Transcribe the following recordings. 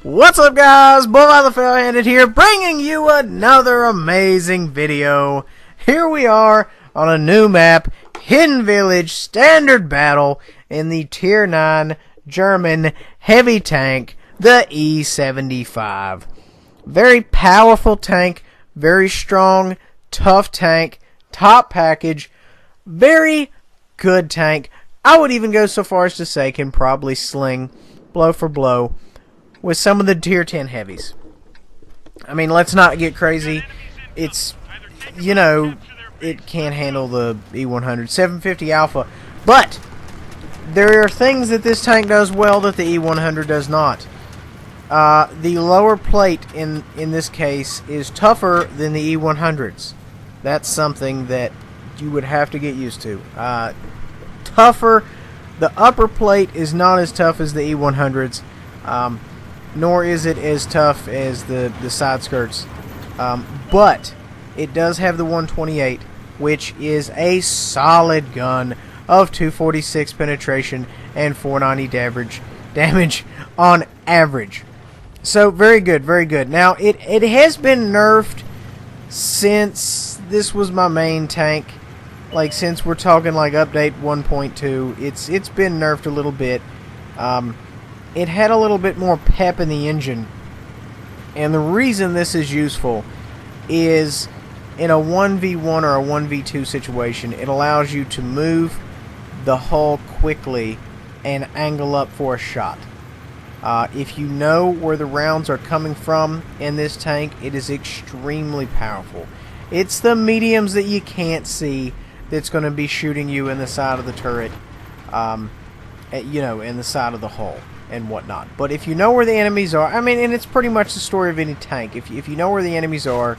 What's up, guys? Bull the Fair-Handed here, bringing you another amazing video. Here we are on a new map, Hidden Village Standard Battle in the Tier 9 German heavy tank, the E75. Very powerful tank, very strong, tough tank, top package, very good tank. I would even go so far as to say can probably sling blow for blow with some of the Tier 10 heavies. I mean, let's not get crazy. It's, you know, it can't handle the E100 750 Alpha, but there are things that this tank does well that the E100 does not. The lower plate in this case is tougher than the E100's. That's something that you would have to get used to. Tougher. The upper plate is not as tough as the E100's. Nor is it as tough as the side skirts, but it does have the 128, which is a solid gun of 246 penetration and 490 damage on average. So very good, very good. Now it has been nerfed since this was my main tank. Like, since we're talking like update 1.2, it's been nerfed a little bit. It had a little bit more pep in the engine, and the reason this is useful is in a 1v1 or a 1v2 situation, it allows you to move the hull quickly and angle up for a shot. If you know where the rounds are coming from in this tank, it is extremely powerful. It's the mediums that you can't see that's going to be shooting you in the side of the turret, you know, in the side of the hull and whatnot. But if you know where the enemies are, I mean, and it's pretty much the story of any tank. If you know where the enemies are,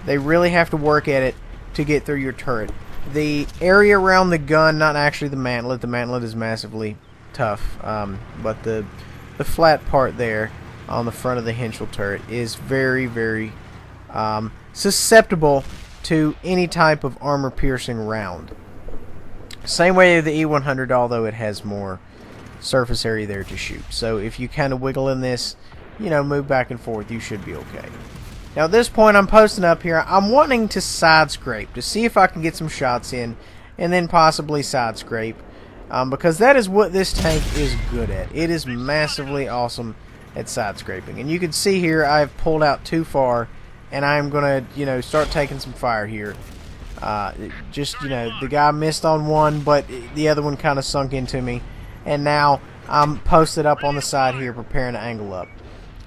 they really have to work at it to get through your turret. The area around the gun, not actually the mantlet is massively tough, but the flat part there on the front of the Henschel turret is very, very susceptible to any type of armor-piercing round. Same way with the E100, although it has more surface area there to shoot. So if you kind of wiggle in this, you know, move back and forth, you should be okay. Now at this point, I'm posting up here. I'm wanting to side scrape to see if I can get some shots in, and then possibly side scrape, because that is what this tank is good at. It is massively awesome at side scraping. And you can see here, I've pulled out too far, and I'm gonna, you know, start taking some fire here. Just, you know, the guy missed on one, but the other one kind of sunk into me. And now I'm posted up on the side here, preparing to angle up.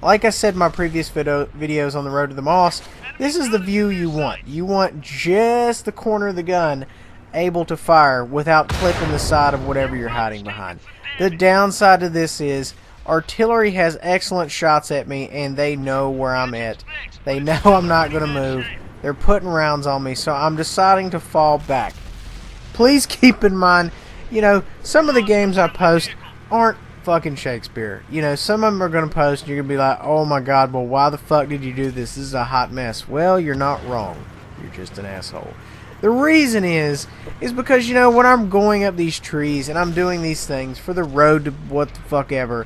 Like I said in my previous videos on the road to the Moss, this is the view you want. You want just the corner of the gun able to fire without clipping the side of whatever you're hiding behind. The downside to this is artillery has excellent shots at me, and they know where I'm at. They know I'm not going to move. They're putting rounds on me, so I'm deciding to fall back. Please keep in mind, you know, some of the games I post aren't fucking Shakespeare. You know, some of them are going to post and you're going to be like, oh my god, well, why the fuck did you do this? This is a hot mess. Well, you're not wrong. You're just an asshole. The reason is because, you know, when I'm going up these trees and I'm doing these things for the road to what the fuck ever,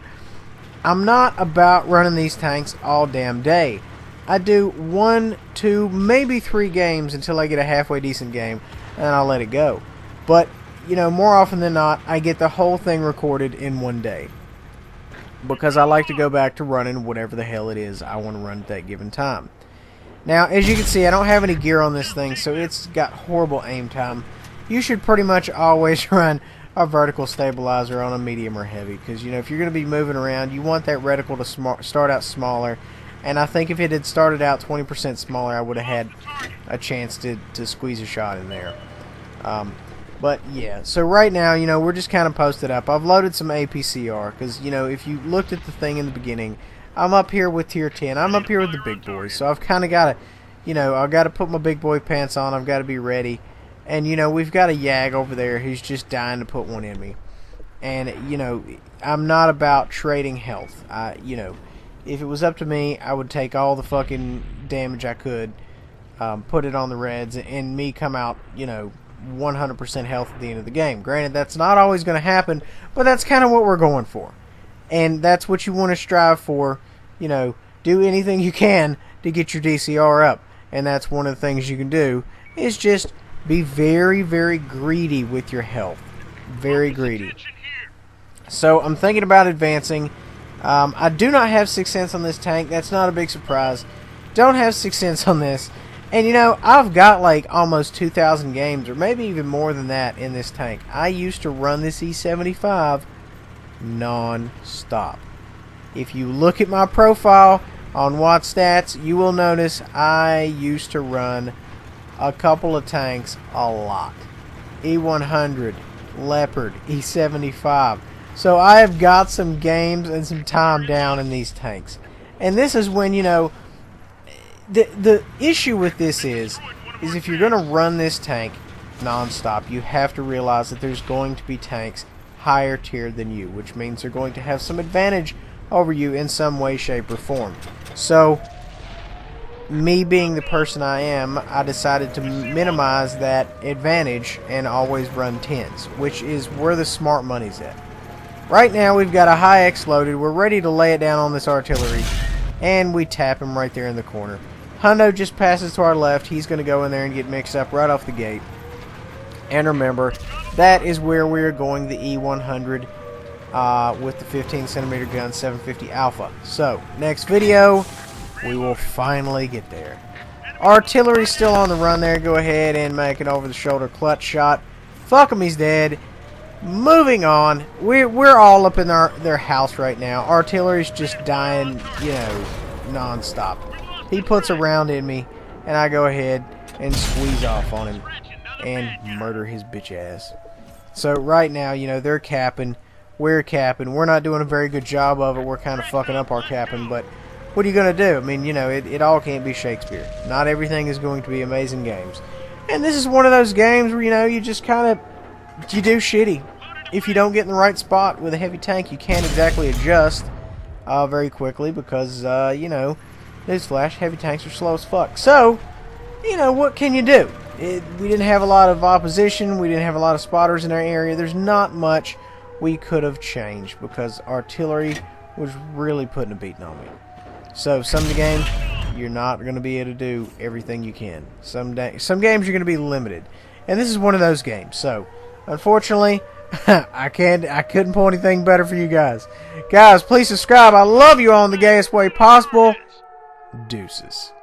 I'm not about running these tanks all damn day. I do 1, 2, maybe 3 games until I get a halfway decent game, and I'll let it go. But, you know, more often than not, I get the whole thing recorded in one day, because I like to go back to running whatever the hell it is I want to run at that given time. Now, as you can see, I don't have any gear on this thing, so it's got horrible aim time. You should pretty much always run a vertical stabilizer on a medium or heavy, because, you know, if you're going to be moving around, you want that reticle to start out smaller. And I think if it had started out 20% smaller, I would have had a chance to squeeze a shot in there. But yeah, so right now, you know, we're just kind of posted up. I've loaded some APCR because, you know, if you looked at the thing in the beginning, I'm up here with Tier 10. I'm up here with the big boys. So I've kind of got to, you know, I've got to put my big boy pants on. I've got to be ready. And, you know, we've got a Yag over there who's just dying to put one in me. And, you know, I'm not about trading health. You know, if it was up to me, I would take all the fucking damage I could, put it on the Reds, and me come out, you know, 100% health at the end of the game. Granted, that's not always going to happen, but that's kind of what we're going for. And that's what you want to strive for you know, do anything you can to get your DCR up. And that's one of the things you can do, is just be very, very greedy with your health. Very greedy. So I'm thinking about advancing. I do not have 6th Sense on this tank. That's not a big surprise. Don't have 6th Sense on this. And you know, I've got like almost 2,000 games, or maybe even more than that, in this tank. I used to run this E75 non-stop. If you look at my profile on WoT Stats, you will notice I used to run a couple of tanks a lot. E100, Leopard, E75. So I have got some games and some time down in these tanks. And this is when, you know, the issue with this is if you're going to run this tank non-stop, you have to realize that there's going to be tanks higher tiered than you, which means they're going to have some advantage over you in some way, shape, or form. So, me being the person I am, I decided to minimize that advantage and always run 10s, which is where the smart money's at. Right now, we've got a high X loaded. We're ready to lay it down on this artillery, and we tap him right there in the corner. Hundo just passes to our left. He's going to go in there and get mixed up right off the gate. And remember, that is where we're going the E100 with the 15cm gun 750 Alpha. So, next video, we will finally get there. Artillery's still on the run there. Go ahead and make an over-the-shoulder clutch shot. Fuck him, he's dead. Moving on. We're all up in their house right now. Artillery's just dying, you know, non-stop. He puts a round in me, and I go ahead and squeeze off on him and murder his bitch ass. So right now, you know, they're capping. We're capping. We're not doing a very good job of it. We're kind of fucking up our capping, but what are you going to do? I mean, you know, it all can't be Shakespeare. Not everything is going to be amazing games. And this is one of those games where, you know, you just kind of, you do shitty. If you don't get in the right spot with a heavy tank, you can't exactly adjust very quickly because, you know, newsflash, heavy tanks are slow as fuck. So, you know, what can you do? We didn't have a lot of opposition. We didn't have a lot of spotters in our area. There's not much we could have changed because artillery was really putting a beating on me. So, some of the games, you're not going to be able to do everything you can. Some games you're going to be limited. And this is one of those games. So, unfortunately, I couldn't pull anything better for you guys. Guys, please subscribe. I love you all in the gayest way possible. Deuces.